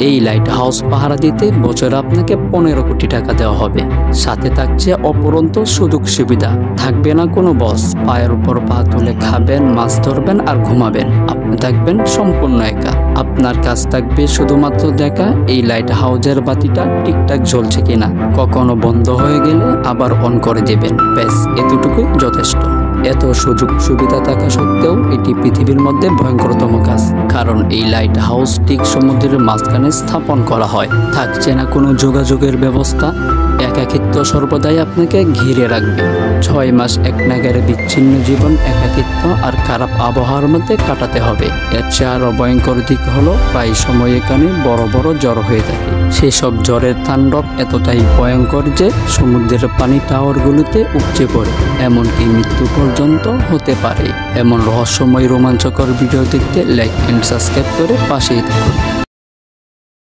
এই light house পাহারা দিতে বছরে আপনাকে 15 কোটি টাকা দেওয়া হবে। সাথে থাকছে অপরন্ত সুযোগ সুবিধা। থাকবে না কোনো বস, পায়ের উপর পা তুলে খাবেন, মাছ ধরবেন আর ঘুমাবেন। আপনি থাকবেন সম্পূর্ণ একা। আপনার কাজ থাকবে শুধুমাত্র দেখা এই লাইট হাউসের বাতিটা ঠিকঠাক জ্বলছে কিনা, কখনো বন্ধ হয়ে গেলে আবার অন করে দেবেন। ব্যাস, এতটুকুই যথেষ্ট। এত সুযোগ সুবিধা থাকা সত্ত্বেও এটি পৃথিবীর মধ্যে ভয়ঙ্করতম কাজ, কারণ এই লাইট হাউস ঠিক সমুদ্রের মাঝখানে স্থাপন করা হয়। থাকছে না কোনো যোগাযোগের ব্যবস্থা। একাকিত্ব সর্বদাই আপনাকে ঘিরে রাখবে। 6 মাস এক নাগারে বিচ্ছিন্ন জীবন, একাকিত্ব আর খারাপ আবহাওয়ার মধ্যে কাটাতে হবে। এর চেয়ে আরো ভয়ঙ্কর দিক হলো প্রায় সময় এখানে বড় বড় জ্বর হয়ে থাকে। সেসব জ্বরের তাণ্ডব এতটাই ভয়ঙ্কর যে সমুদ্রের পানি টাওয়ারগুলোতে উপচে পড়ে, এমনকি মৃত্যু পর্যন্ত হতে পারে। এমন রহস্যময় রোমাঞ্চকর ভিডিও দেখতে লাইক এন্ড সাবস্ক্রাইব করে পাশেই থাকুন।